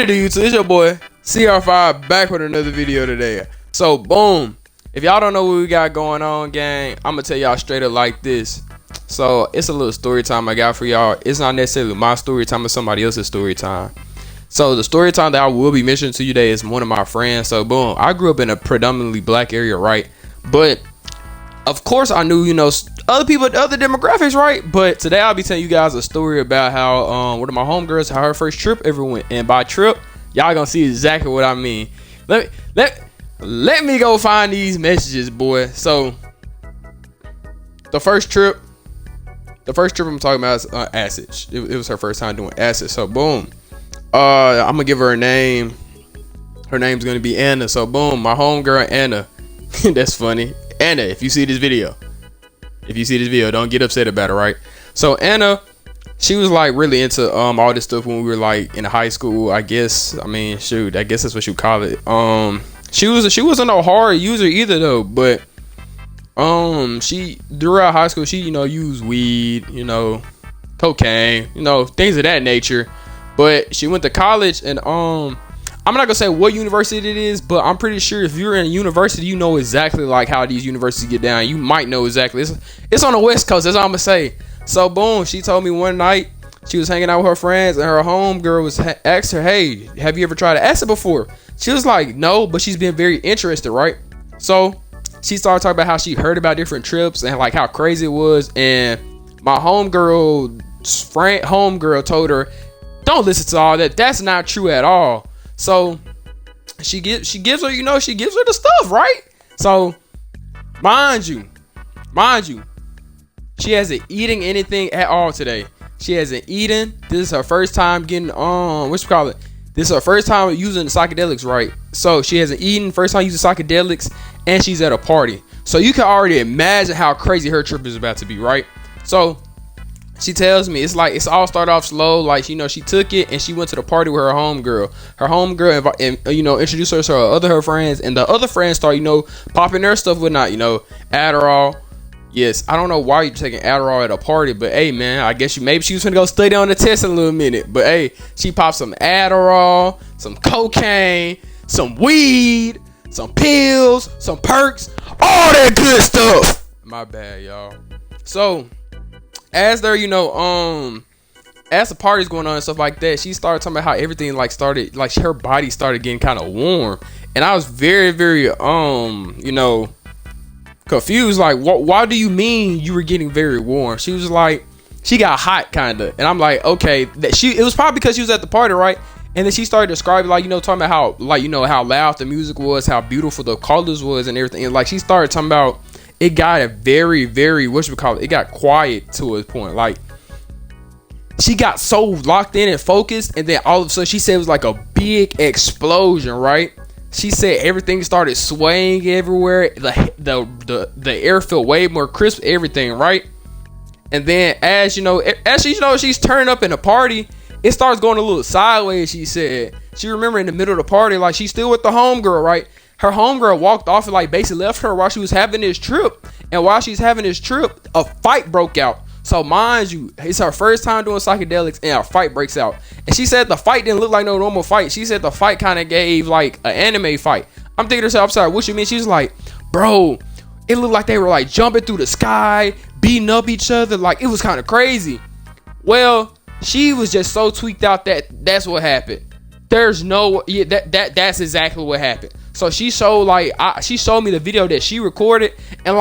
Hey YouTube, it's your boy CR5 back with another video today. So boom, if y'all don't know what we got going on, gang, I'm gonna tell y'all straight up like this. So it's a little story time I got for y'all. It's not necessarily my story time, it's somebody else's story time. So the story time that I will be mentioning to you today is one of my friends. So boom, I grew up in a predominantly black area, right? But of course I knew, other people, other demographics, right? But today I'll be telling you guys a story about how one of my homegirls, how her first trip ever went. And by trip, y'all gonna see exactly what I mean. Let me go find these messages, boy. So the first trip I'm talking about is acid. It was her first time doing acid. So boom, I'm gonna give her a name. Her name's gonna be Anna. So boom, my homegirl Anna. That's funny. Anna, if you see this video, don't get upset about it, right? So Anna, she was like really into all this stuff when we were like in high school, I guess. I mean, shoot, I guess that's what you call it. She wasn't no hard user either though, but she throughout high school she used weed, cocaine, things of that nature. But she went to college and I'm not gonna say what university it is, but I'm pretty sure if you're in a university, you know exactly like how these universities get down. You might know exactly. It's on the West Coast. That's all I'm gonna say. So boom, she told me one night she was hanging out with her friends and her homegirl was asked her, "Hey, have you ever tried acid before?" She was like, "No," but she's been very interested, right? So she started talking about how she heard about different trips and like how crazy it was. And my homegirl told her, "Don't listen to all that. That's not true at all." So she gives her the stuff, right? So mind you, she hasn't eaten anything at all today. She hasn't eaten. This is her first time getting This is her first time using psychedelics, right? So she hasn't eaten, first time using psychedelics, and she's at a party. So you can already imagine how crazy her trip is about to be, right? So she tells me it's all started off slow. Like, she took it and she went to the party with her homegirl. Her homegirl introduced her to her friends, and the other friends start popping their stuff with Adderall. Yes, I don't know why you're taking Adderall at a party, but hey man, I guess maybe she was gonna go study on the test in a little minute. But hey, she popped some Adderall, some cocaine, some weed, some pills, some perks, all that good stuff. My bad, y'all. So as they're as the party's going on and stuff like that, she started talking about how everything started her body started getting kind of warm, and I was very, very confused. Like, why do you mean you were getting very warm? She was like, she got hot kind of, and I'm like, okay, it was probably because she was at the party, right? And then she started describing talking about how how loud the music was, how beautiful the colors was, and everything. And she started talking about it got a very, very it got quiet to a point. Like, she got so locked in and focused, and then all of a sudden she said it was like a big explosion, right? She said everything started swaying everywhere. The air felt way more crisp, everything, right? And then as she's turning up in the party, it starts going a little sideways. She said she remember in the middle of the party, like she's still with the homegirl, right? Her homegirl walked off and basically left her while she was having this trip. And while she's having this trip, a fight broke out. So mind you, it's her first time doing psychedelics and a fight breaks out. And she said the fight didn't look like no normal fight. She said the fight kind of gave like an anime fight. I'm thinking to herself, I'm sorry, what you mean? She was like, bro, it looked like they were jumping through the sky, beating up each other. Like, it was kind of crazy. Well, she was just so tweaked out that's what happened. There's no, that's exactly what happened. So she showed she showed me the video that she recorded, and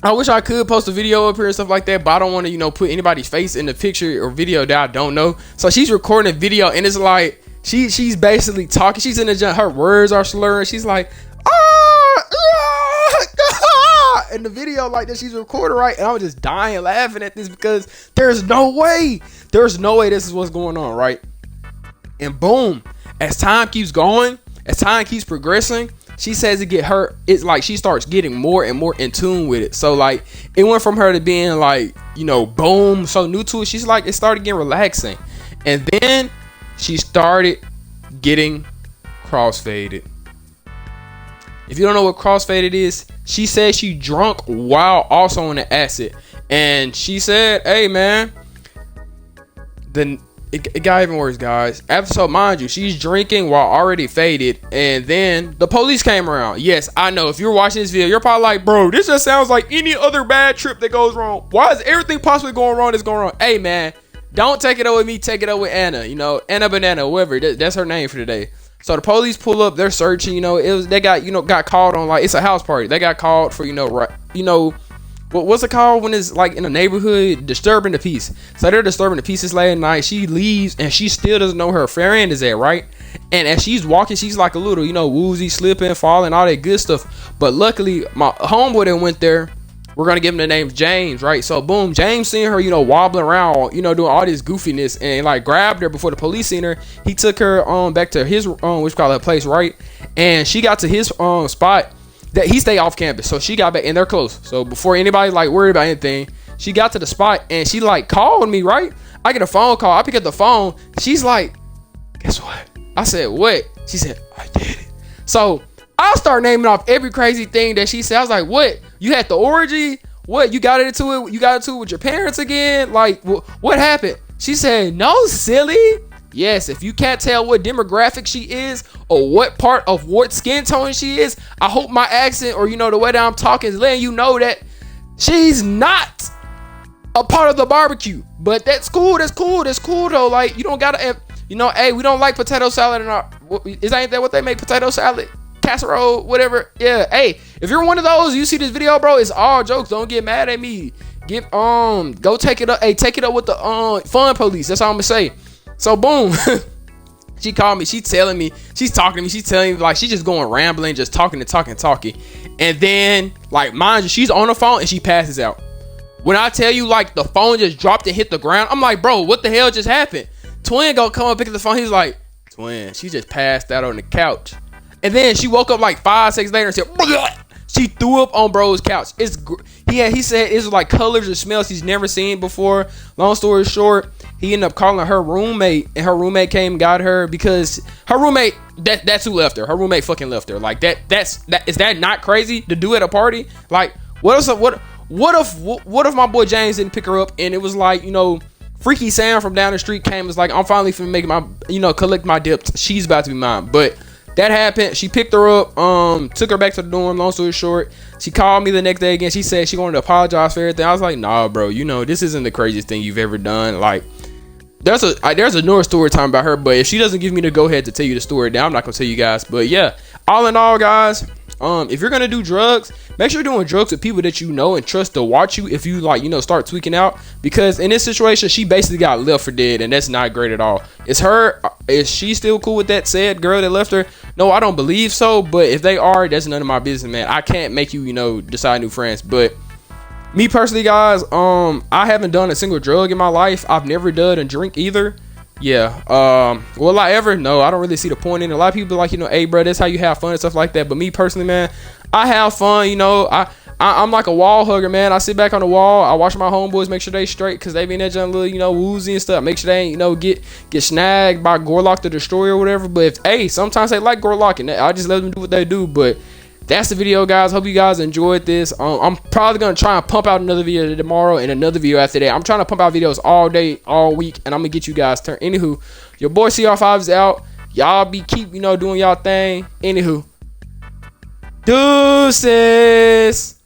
I wish I could post a video up here and stuff like that, but I don't want to put anybody's face in the picture or video that I don't know. So she's recording a video, and it's like she's basically talking. She's in the her words are slurring. She's like, in the video like that she's recording, right? And I was just dying laughing at this because there's no way this is what's going on, right? And boom, as time keeps going, as time keeps progressing, she says it's like she starts getting more and more in tune with it. So it went from her to being boom, so new to it. She's like, it started getting relaxing. And then she started getting crossfaded. If you don't know what crossfaded is, she said she drunk while also on the acid. And she said, hey man, it got even worse, guys. So mind you, she's drinking while already faded, and then the police came around. Yes, I know. If you're watching this video, you're probably like, bro, this just sounds like any other bad trip that goes wrong. Why is everything possibly going wrong that's going wrong? Hey, man, don't take it up with me. Take it up with Anna. You know, Anna Banana, whoever. That's her name for today. So the police pull up. They're searching. You know, they got called on, like, it's a house party. They got called for, what's it called when it's like in a neighborhood, disturbing the peace. So they're disturbing the peace this late at night. She leaves and she still doesn't know where her friend is at, right? And as she's walking, she's like a little, woozy, slipping, falling, all that good stuff. But luckily, my homeboy that went there, we're gonna give him the name James, right? So boom, James seen her, wobbling around, doing all this goofiness, and like grabbed her before the police seen her. He took her back to his which call it place, right? And she got to his spot. That he stayed off campus, so she got back, and they're close. So before anybody like worried about anything, she got to the spot and she like called me, right? I get a phone call. I pick up the phone. She's like, guess what? I said, what? She said, I did it. So I start naming off every crazy thing that she said. I was like, what? You had the orgy? What? You got into it? You got into it with your parents again? Like, what happened? She said, no, silly. Yes, if you can't tell what demographic she is or what part of what skin tone she is, I hope my accent or the way that I'm talking is letting you know that she's not a part of the barbecue. But that's cool. That's cool. That's cool though. Like, you don't gotta, hey, we don't like potato salad in our. Ain't that what they make? Potato salad, casserole, whatever. Yeah. Hey, if you're one of those, you see this video, bro. It's all jokes. Don't get mad at me. Go take it up. Hey, take it up with the fun police. That's all I'm gonna say. So boom, she called me. She's telling me, she's talking to me. She's telling me like she's just going rambling, just talking. And then like mind you, she's on the phone and she passes out. When I tell you like the phone just dropped and hit the ground, I'm like, bro, what the hell just happened? Twin go come up pick up the phone. He's like, twin, she just passed out on the couch. And then she woke up like 5 seconds later and said, bleh! She threw up on bro's couch. He said it's like colors and smells he's never seen before. Long story short, he ended up calling her roommate, and her roommate came and got her because her roommate, that's who left her. Her roommate fucking left her. Like is that not crazy to do at a party? Like what if my boy James didn't pick her up and it was like, Freaky Sam from down the street came and was like, I'm finally finna make my collect my dips. She's about to be mine. But that happened. She picked her up, took her back to the dorm. Long story short, she called me the next day again. She said she wanted to apologize for everything. I was like, nah, bro, this isn't the craziest thing you've ever done. Like, there's a newer story time about her, but if she doesn't give me the go ahead to tell you the story, then I'm not gonna tell you guys. But yeah, all in all, guys, if you're gonna do drugs, make sure you're doing drugs with people that you know and trust to watch you if you start tweaking out, because in this situation she basically got left for dead, and that's not great at all. Is she still cool with that said girl that left her? No, I don't believe so, but if they are, that's none of my business, man. I can't make you decide new friends. But me personally, guys, I haven't done a single drug in my life. I've never done a drink either. Yeah. Will I ever? No, I don't really see the point in it. A lot of people are like, hey, bro, that's how you have fun and stuff like that. But me personally, man, I have fun. I'm like a wall hugger, man. I sit back on the wall. I watch my homeboys, make sure they straight, because they be in that junk little, woozy and stuff. Make sure they ain't, get snagged by Gorlock the Destroyer or whatever. But sometimes they like Gorlock, and I just let them do what they do. But that's the video, guys. Hope you guys enjoyed this. I'm probably gonna try and pump out another video tomorrow and another video after that. I'm trying to pump out videos all day, all week, and I'm gonna get you guys turned. Anywho, your boy CR5 is out. Y'all keep doing y'all thing. Anywho, deuces.